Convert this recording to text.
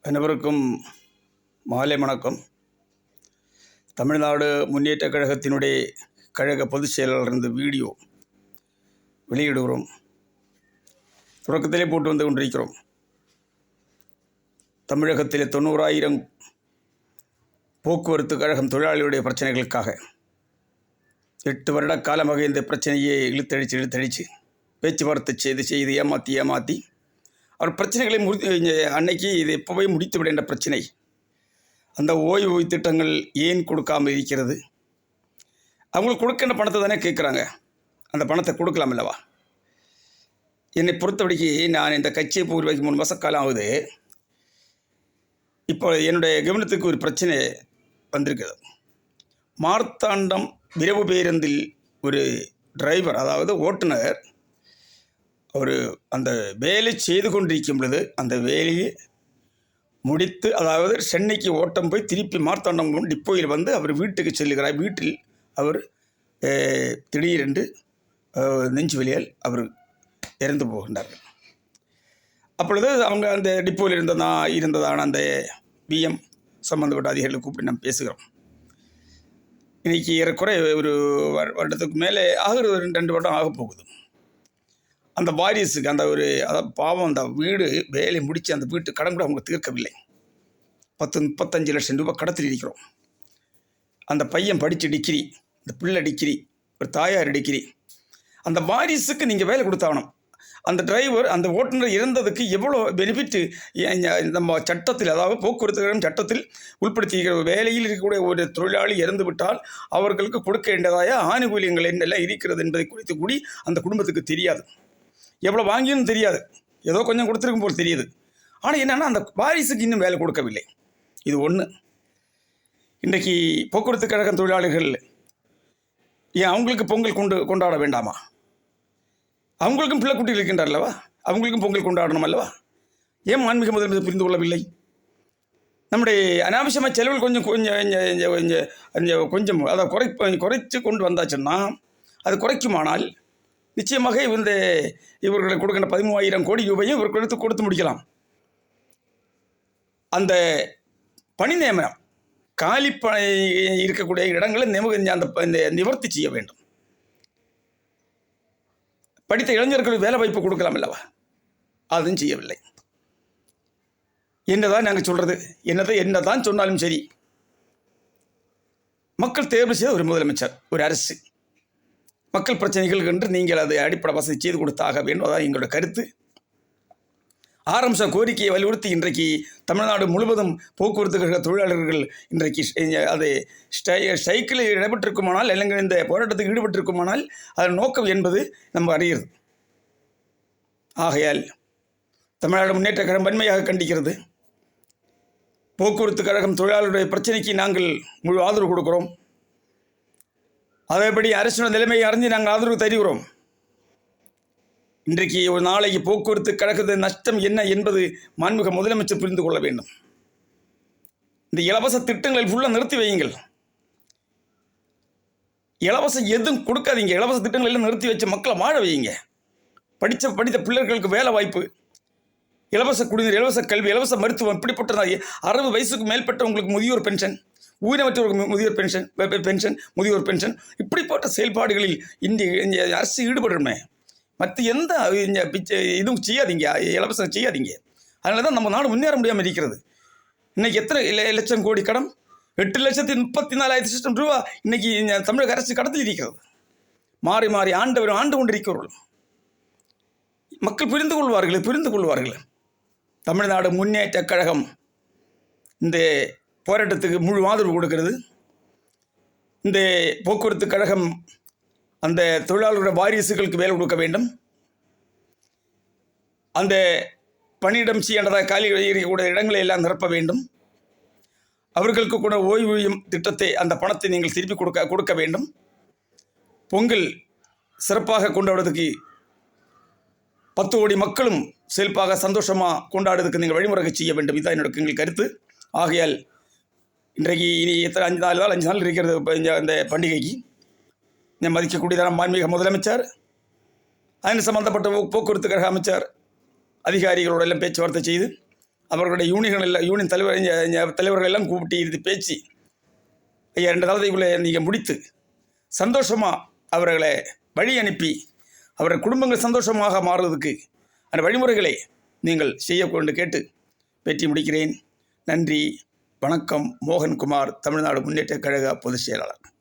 அனைவருக்கும் மாலை வணக்கம். தமிழ்நாடு முன்னேற்ற கழகத்தினுடைய கழக பொதுச் செயலாளர் இந்த வீடியோ வெளியிடுகிறோம். தொடக்கத்திலே போட்டு வந்து கொண்டிருக்கிறோம். தமிழகத்திலே 90,000 போக்குவரத்து கழகம் தொழிலாளிகளுடைய பிரச்சனைகளுக்காக 8 வருட காலமாக இந்த பிரச்சனையை இழுத்தடித்து பேச்சுவார்த்தை செய்து ஏமாற்றி அவர் பிரச்சனைகளை அன்னைக்கு இது எப்போவே முடித்து விட என்ற பிரச்சனை. அந்த ஓய்வு திட்டங்கள் ஏன் கொடுக்காமல் இருக்கிறது? அவங்களுக்கு கொடுக்கின்ற பணத்தை தானே கேட்குறாங்க. அந்த பணத்தை கொடுக்கலாம் அல்லவா? என்னை பொறுத்தவரைக்கு நான் இந்த கட்சியை உருவாக்கி 3 மாத காலம் ஆகுது. இப்போ என்னுடைய கவனத்துக்கு ஒரு பிரச்சனை வந்திருக்குது. மார்த்தாண்டம் விரைவு பேருந்தில் ஒரு டிரைவர், அதாவது ஓட்டுநர், அவர் அந்த வேலை செய்து கொண்டிருக்கும் பொழுது அந்த வேலையை முடித்து, அதாவது சென்னைக்கு ஓட்டம் போய் திருப்பி மார்த்தாண்டம் டிப்போயில் வந்து அவர் வீட்டுக்கு செல்லுகிறார். வீட்டில் அவர் திடீரென்று நெஞ்சு வலியால் அவர் இறந்து போகின்றார்கள். அப்பொழுது அவங்க அந்த டிப்போயில் இருந்ததான அந்த பிஎம் சம்பந்தப்பட்ட அதிகாரிகளை கூப்பிட்டு நம்ம பேசுகிறோம். இன்றைக்கி ஏறக்குறை ஒரு வருடத்துக்கு மேலே ஆகிறது, 2 வருடம் ஆக போகுது. அந்த வாரிசுக்கு அதாவது பாவம், அந்த வீடு வேலை முடித்து அந்த வீட்டு கடன் கூட அவங்க தீர்க்கவில்லை. 10-35 லட்சம் ரூபாய் கடத்தில் இருக்கிறோம். அந்த பையன் படித்த டிகிரி, இந்த பிள்ளை டிகிரி, ஒரு தாயார் டிகிரி. அந்த வாரிசுக்கு நீங்கள் வேலை கொடுத்தாகணும். அந்த டிரைவர், அந்த ஓட்டுநர் இறந்ததுக்கு எவ்வளோ பெனிஃபிட்டு நம்ம சட்டத்தில், அதாவது போக்குவரத்து சட்டத்தில் உட்படுத்தியிருக்கிற வேலையில் இருக்கக்கூடிய ஒரு தொழிலாளி இறந்து விட்டால் அவர்களுக்கு கொடுக்க வேண்டியதாய ஆணுகூலியங்கள் என்னெல்லாம் இருக்கிறது என்பதை குறித்து கூடி அந்த குடும்பத்துக்கு தெரியாது. எவ்வளோ வாங்கியும் தெரியாது, ஏதோ கொஞ்சம் கொடுத்துருக்கும் போல் தெரியுது. ஆனால் என்னென்னா அந்த வாரிசுக்கு இன்னும் வேலை கொடுக்கவில்லை. இது ஒன்று. இன்றைக்கி போக்குவரத்து கழகம் தொழிலாளிகள் ஏன் அவங்களுக்கு பொங்கல் கொண்டாட வேண்டாமா? அவங்களுக்கும் பிள்ளை குட்டிகள் இருக்கின்றார் அல்லவா? அவங்களுக்கும் பொங்கல் கொண்டாடணும் அல்லவா? ஏன் ஆன்மீக முதலமைச்சர் புரிந்து கொள்ளவில்லை? நம்முடைய அனாவசியமாக செலவில் கொஞ்சம் அதை குறைத்து கொண்டு வந்தாச்சுன்னா, அது குறைக்குமானால் நிச்சயமாக இவர்களை கொடுக்கின்ற 13,000 கோடி ரூபாயும் இவர்களுக்கு கொடுத்து முடிக்கலாம். அந்த பணி நியமனம், காலி இருக்கக்கூடிய இடங்களை அந்த நிவர்த்தி செய்ய வேண்டும். படித்த இளைஞர்களுக்கு வேலை வாய்ப்பு கொடுக்கலாம் அல்லவா? அதுவும் செய்யவில்லை. என்னதான் நாங்கள் சொல்கிறது, என்னதான் சொன்னாலும் சரி, மக்கள் தேர்வு செய்த ஒரு முதலமைச்சர், ஒரு அரசு, மக்கள் பிரச்சனைகள் என்று நீங்கள் அதை அடிப்படை வசதி செய்து கொடுத்தாக வேண்டும். அதான் எங்களோட கருத்து. ஆரம்ப கோரிக்கையை வலியுறுத்தி இன்றைக்கு தமிழ்நாடு முழுவதும் போக்குவரத்து கழக தொழிலாளர்கள் இன்றைக்கு அது ஸ்ட்ரைக்கில் இடம்பெற்றிருக்குமானால், இல்லைங்க இந்த போராட்டத்துக்கு ஈடுபட்டிருக்குமானால் அதன் நோக்கம் என்பது நம்ம அறிகிறது. ஆகையால் தமிழ்நாடு முன்னேற்ற கழகம் வன்மையாக கண்டிக்கிறது. போக்குவரத்து கழகம் தொழிலாளருடைய பிரச்சனைக்கு நாங்கள் முழு ஆதரவு கொடுக்கிறோம். அதேபடி அரசின் நிலைமையை அறிஞ்சு நாங்கள் ஆதரவு தருகிறோம். இன்றைக்கு ஒரு நாளைக்கு போக்குவரத்து கழகத்தின் நஷ்டம் என்ன என்பது மாண்புமிகு முதலமைச்சர் புரிந்து கொள்ள வேண்டும். இந்த இலவச திட்டங்களை ஃபுல்லாக நிறுத்தி வையுங்கள். இலவசம் எதுவும் கொடுக்காதீங்க. இலவச திட்டங்கள் எல்லாம் நிறுத்தி வச்சு மக்களை வாழ வையுங்க. படித்த பிள்ளைகளுக்கு வேலை வாய்ப்பு, இலவச குடிநீர், இலவச கல்வி, இலவச மருத்துவம், இப்படிப்பட்ட 60 வயசுக்கு மேற்பட்டவங்களுக்கு முதியோர் பென்ஷன், ஊனமற்றவர்களுக்கு முதியோர் பென்ஷன், இப்படிப்பட்ட செயல்பாடுகளில் இந்த அரசு ஈடுபடுறோமே. மற்ற எந்த இதுவும் செய்யாதீங்க, இலவசம் செய்யாதீங்க. அதனால தான் நம்ம நாடு முன்னேற முடியாமல் இருக்கிறது. இன்றைக்கி எத்தனை லட்சம் கோடி கடன்? 8,34,000 ரூபா இன்றைக்கி தமிழக அரசு கடத்தில் இருக்கிறது. மாறி மாறி ஆண்டு கொண்டிருக்கிறவர்கள் மக்கள் புரிந்து கொள்வார்கள். தமிழ்நாடு முன்னேற்ற கழகம் இந்த போராட்டத்துக்கு முழு ஆதரவு கொடுக்கிறது. இந்த போக்குவரத்து கழகம் அந்த தொழிலாளர்களுடைய வாரிசுகளுக்கு வேலை கொடுக்க வேண்டும். அந்த பணியிடம் செய்யறதாக காலி இருக்கக்கூடிய இடங்களை எல்லாம் நிரப்ப வேண்டும். அவர்களுக்கு கூட ஓய்வூதியம் திட்டத்தை, அந்த பணத்தை நீங்கள் திருப்பி கொடுக்க வேண்டும். பொங்கல் சிறப்பாக கொண்டாடுவதற்கு 10 கோடி மக்களும் செழிப்பாக சந்தோஷமாக கொண்டாடுறதுக்கு நீங்கள் வழிமுறை செய்ய வேண்டும். இதுதான் எங்கள் கருத்து. ஆகையால் இன்றைக்கு இனி எத்தனை 5 நாள் இருக்கிறது இந்த பண்டிகைக்கு. மதிக்கக்கூடியதான மாண்புமிகு முதலமைச்சர், அதன் சம்பந்தப்பட்ட போக்குவரத்து கழக அமைச்சர், அதிகாரிகளோட எல்லாம் பேச்சுவார்த்தை செய்து அவர்களுடைய யூனியன் தலைவர்கள் எல்லாம் கூப்பிட்டு இறுதி பேச்சு ஐயா 2 காலத்துக்குள்ளே நீங்கள் முடித்து சந்தோஷமாக அவர்களை வழி அனுப்பி அவர்கள் குடும்பங்கள் சந்தோஷமாக மாறுவதற்கு அந்த வழிமுறைகளை நீங்கள் செய்ய கொண்டு கேட்டு பேட்டி முடிக்கிறேன். நன்றி, வணக்கம். மோகன்குமார், தமிழ்நாடு முன்னேற்றக் கழக பொதுச் செயலாளர்.